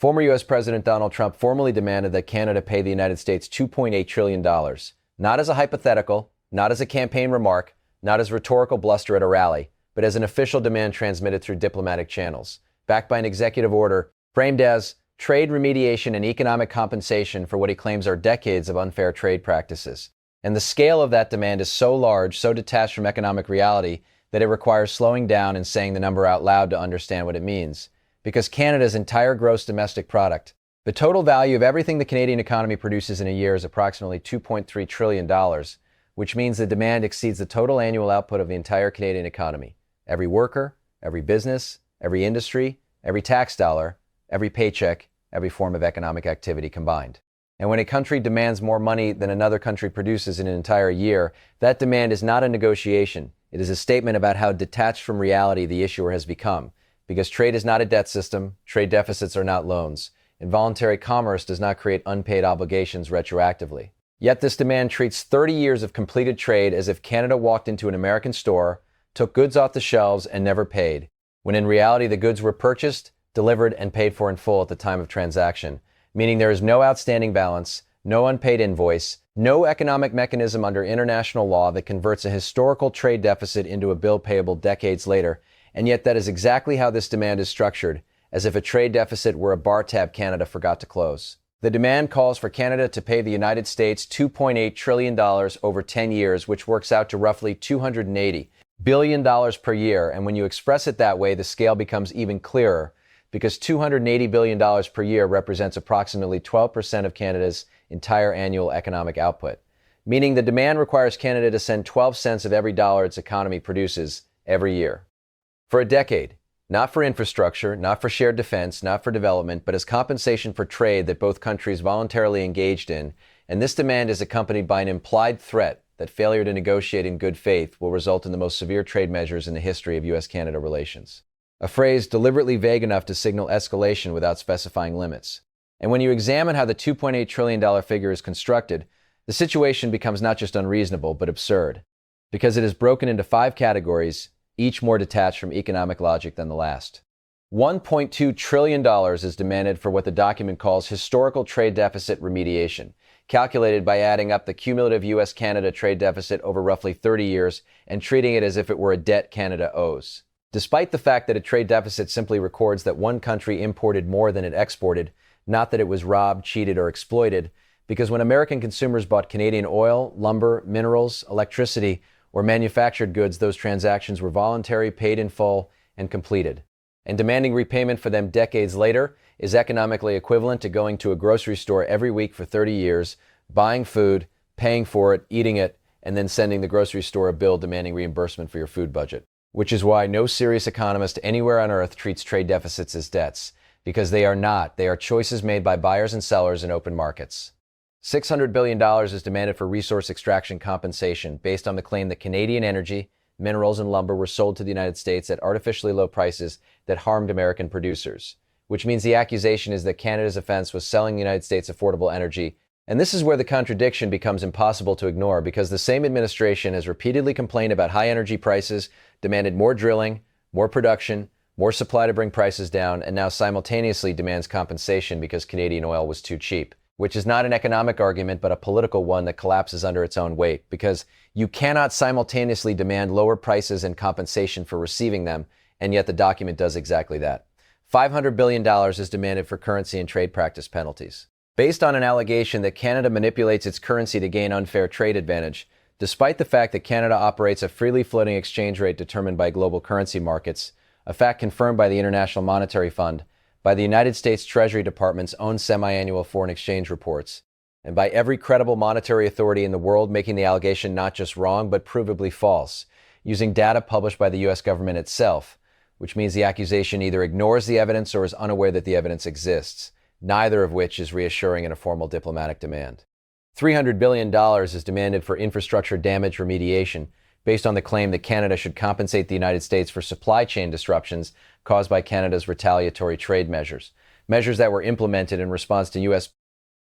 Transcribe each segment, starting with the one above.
Former U.S. President Donald Trump formally demanded that Canada pay the United States $2.8 trillion, not as a hypothetical, not as a campaign remark, not as rhetorical bluster at a rally, but as an official demand transmitted through diplomatic channels, backed by an executive order framed as trade remediation and economic compensation for what he claims are decades of unfair trade practices. And the scale of that demand is so large, so detached from economic reality, that it requires slowing down and saying the number out loud to understand what it means. Because Canada's entire gross domestic product, the total value of everything the Canadian economy produces in a year, is approximately $2.3 trillion, which means the demand exceeds the total annual output of the entire Canadian economy. Every worker, every business, every industry, every tax dollar, every paycheck, every form of economic activity combined. And when a country demands more money than another country produces in an entire year, that demand is not a negotiation. It is a statement about how detached from reality the issuer has become. Because trade is not a debt system, trade deficits are not loans, and voluntary commerce does not create unpaid obligations retroactively. Yet this demand treats 30 years of completed trade as if Canada walked into an American store, took goods off the shelves, and never paid, when in reality the goods were purchased, delivered, and paid for in full at the time of transaction, meaning there is no outstanding balance, no unpaid invoice, no economic mechanism under international law that converts a historical trade deficit into a bill payable decades later. And yet that is exactly how this demand is structured, as if a trade deficit were a bar tab Canada forgot to close. The demand calls for Canada to pay the United States $2.8 trillion over 10 years, which works out to roughly $280 billion per year. And when you express it that way, the scale becomes even clearer, because $280 billion per year represents approximately 12% of Canada's entire annual economic output, meaning the demand requires Canada to send 12 cents of every dollar its economy produces every year. For a decade, not for infrastructure, not for shared defense, not for development, but as compensation for trade that both countries voluntarily engaged in, and this demand is accompanied by an implied threat that failure to negotiate in good faith will result in the most severe trade measures in the history of U.S.-Canada relations. A phrase deliberately vague enough to signal escalation without specifying limits. And when you examine how the $2.8 trillion figure is constructed, the situation becomes not just unreasonable, but absurd, because it is broken into 5 categories, each more detached from economic logic than the last. $1.2 trillion is demanded for what the document calls historical trade deficit remediation, calculated by adding up the cumulative U.S.-Canada trade deficit over roughly 30 years and treating it as if it were a debt Canada owes. Despite the fact that a trade deficit simply records that one country imported more than it exported, not that it was robbed, cheated, or exploited, because when American consumers bought Canadian oil, lumber, minerals, electricity, or manufactured goods, those transactions were voluntary, paid in full, and completed. And demanding repayment for them decades later is economically equivalent to going to a grocery store every week for 30 years, buying food, paying for it, eating it, and then sending the grocery store a bill demanding reimbursement for your food budget. Which is why no serious economist anywhere on earth treats trade deficits as debts, because they are not. They are choices made by buyers and sellers in open markets. $600 billion is demanded for resource extraction compensation based on the claim that Canadian energy, minerals, and lumber were sold to the United States at artificially low prices that harmed American producers, which means the accusation is that Canada's offense was selling the United States affordable energy. And this is where the contradiction becomes impossible to ignore, because the same administration has repeatedly complained about high energy prices, demanded more drilling, more production, more supply to bring prices down, and now simultaneously demands compensation because Canadian oil was too cheap. Which is not an economic argument, but a political one that collapses under its own weight, because you cannot simultaneously demand lower prices and compensation for receiving them, and yet the document does exactly that. $500 billion is demanded for currency and trade practice penalties, based on an allegation that Canada manipulates its currency to gain unfair trade advantage, despite the fact that Canada operates a freely floating exchange rate determined by global currency markets, a fact confirmed by the International Monetary Fund, by the United States Treasury Department's own semi-annual foreign exchange reports, and by every credible monetary authority in the world making the allegation not just wrong, but provably false, using data published by the U.S. government itself, which means the accusation either ignores the evidence or is unaware that the evidence exists, neither of which is reassuring in a formal diplomatic demand. $300 billion is demanded for infrastructure damage remediation, based on the claim that Canada should compensate the United States for supply chain disruptions caused by Canada's retaliatory trade measures, measures that were implemented in response to U.S.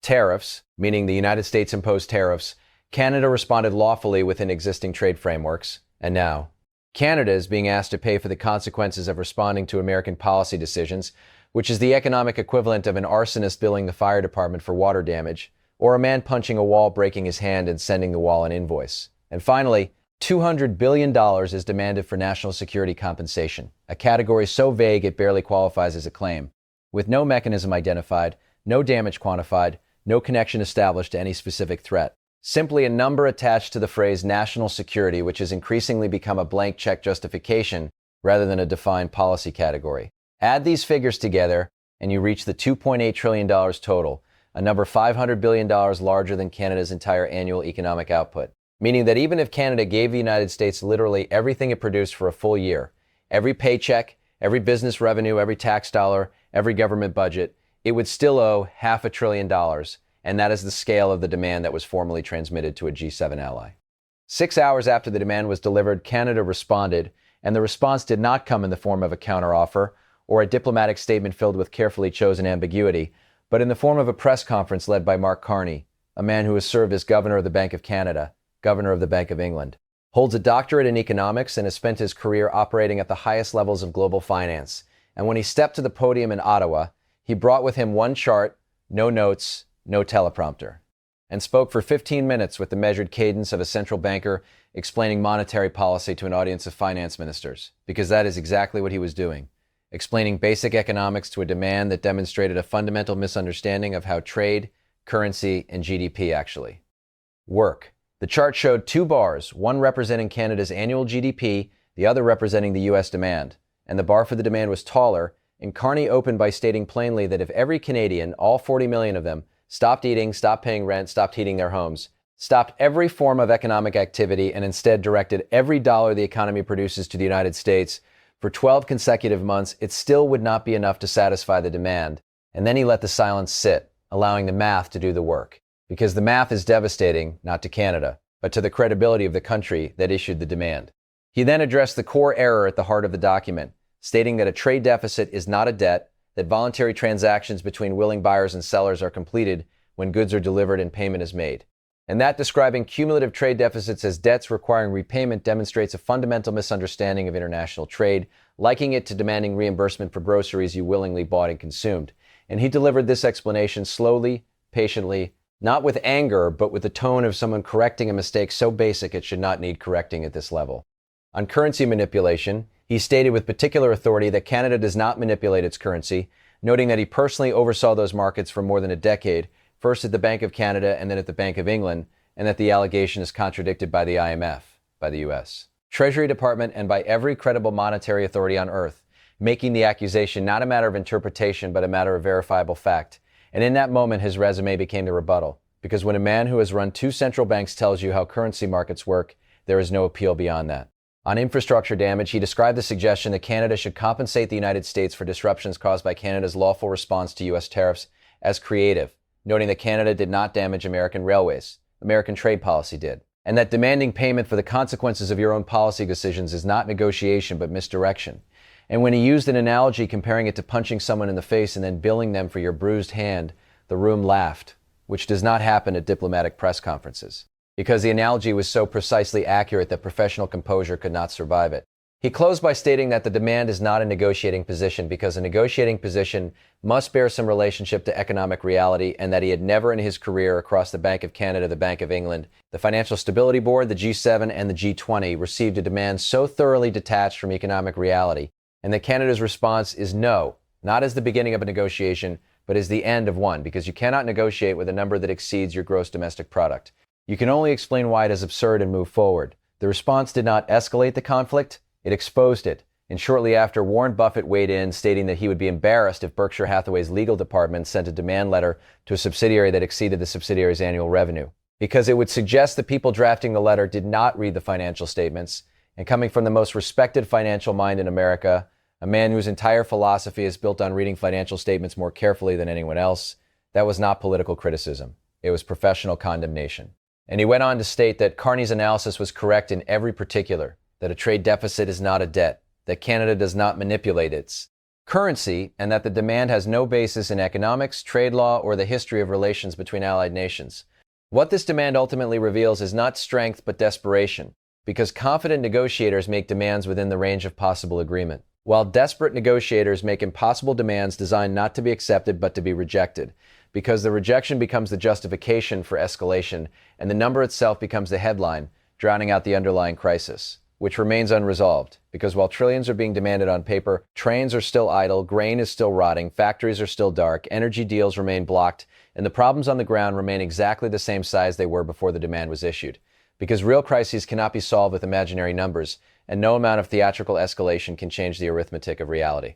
tariffs, meaning the United States imposed tariffs. Canada responded lawfully within existing trade frameworks, and now Canada is being asked to pay for the consequences of responding to American policy decisions, which is the economic equivalent of an arsonist billing the fire department for water damage, or a man punching a wall, breaking his hand, and sending the wall an invoice. And finally, $200 billion is demanded for national security compensation, a category so vague it barely qualifies as a claim, with no mechanism identified, no damage quantified, no connection established to any specific threat. Simply a number attached to the phrase national security, which has increasingly become a blank check justification rather than a defined policy category. Add these figures together, and you reach the $2.8 trillion total, a number $500 billion larger than Canada's entire annual economic output. Meaning that even if Canada gave the United States literally everything it produced for a full year, every paycheck, every business revenue, every tax dollar, every government budget, it would still owe $500 billion, and that is the scale of the demand that was formally transmitted to a G7 ally. 6 hours after the demand was delivered, Canada responded, and the response did not come in the form of a counteroffer or a diplomatic statement filled with carefully chosen ambiguity, but in the form of a press conference led by Mark Carney, a man who has served as Governor of the Bank of Canada, Governor of the Bank of England, holds a doctorate in economics, and has spent his career operating at the highest levels of global finance. And when he stepped to the podium in Ottawa, he brought with him one chart, no notes, no teleprompter, and spoke for 15 minutes with the measured cadence of a central banker explaining monetary policy to an audience of finance ministers, because that is exactly what he was doing, explaining basic economics to a demand that demonstrated a fundamental misunderstanding of how trade, currency, and GDP actually work. The chart showed two bars, one representing Canada's annual GDP, the other representing the U.S. demand, and the bar for the demand was taller, and Carney opened by stating plainly that if every Canadian, all 40 million of them, stopped eating, stopped paying rent, stopped heating their homes, stopped every form of economic activity, and instead directed every dollar the economy produces to the United States for 12 consecutive months, it still would not be enough to satisfy the demand. And then he let the silence sit, allowing the math to do the work. Because the math is devastating, not to Canada, but to the credibility of the country that issued the demand. He then addressed the core error at the heart of the document, stating that a trade deficit is not a debt, that voluntary transactions between willing buyers and sellers are completed when goods are delivered and payment is made. And that describing cumulative trade deficits as debts requiring repayment demonstrates a fundamental misunderstanding of international trade, liking it to demanding reimbursement for groceries you willingly bought and consumed. And he delivered this explanation slowly, patiently, not with anger, but with the tone of someone correcting a mistake so basic it should not need correcting at this level. On currency manipulation, he stated with particular authority that Canada does not manipulate its currency, noting that he personally oversaw those markets for more than a decade, first at the Bank of Canada and then at the Bank of England, and that the allegation is contradicted by the IMF, by the U.S. Treasury Department, and by every credible monetary authority on earth, making the accusation not a matter of interpretation but a matter of verifiable fact. And in that moment, his resume became the rebuttal, because when a man who has run 2 central banks tells you how currency markets work, there is no appeal beyond that. On infrastructure damage, he described the suggestion that Canada should compensate the United States for disruptions caused by Canada's lawful response to U.S. tariffs as creative, noting that Canada did not damage American railways. American trade policy did. And that demanding payment for the consequences of your own policy decisions is not negotiation but misdirection. And when he used an analogy comparing it to punching someone in the face and then billing them for your bruised hand, the room laughed, which does not happen at diplomatic press conferences, because the analogy was so precisely accurate that professional composure could not survive it. He closed by stating that the demand is not a negotiating position because a negotiating position must bear some relationship to economic reality, and that he had never in his career across the Bank of Canada, the Bank of England, the Financial Stability Board, the G7, and the G20 received a demand so thoroughly detached from economic reality, and that Canada's response is no, not as the beginning of a negotiation, but as the end of one, because you cannot negotiate with a number that exceeds your gross domestic product. You can only explain why it is absurd and move forward. The response did not escalate the conflict, it exposed it. And shortly after, Warren Buffett weighed in, stating that he would be embarrassed if Berkshire Hathaway's legal department sent a demand letter to a subsidiary that exceeded the subsidiary's annual revenue, because it would suggest the people drafting the letter did not read the financial statements, and coming from the most respected financial mind in America, a man whose entire philosophy is built on reading financial statements more carefully than anyone else, that was not political criticism. It was professional condemnation. And he went on to state that Carney's analysis was correct in every particular, that a trade deficit is not a debt, that Canada does not manipulate its currency, and that the demand has no basis in economics, trade law, or the history of relations between allied nations. What this demand ultimately reveals is not strength but desperation, because confident negotiators make demands within the range of possible agreement. while desperate negotiators make impossible demands designed not to be accepted but to be rejected, because the rejection becomes the justification for escalation, and the number itself becomes the headline, drowning out the underlying crisis, which remains unresolved, because while trillions are being demanded on paper, trains are still idle, grain is still rotting, factories are still dark, energy deals remain blocked, and the problems on the ground remain exactly the same size they were before the demand was issued. Because real crises cannot be solved with imaginary numbers, and no amount of theatrical escalation can change the arithmetic of reality.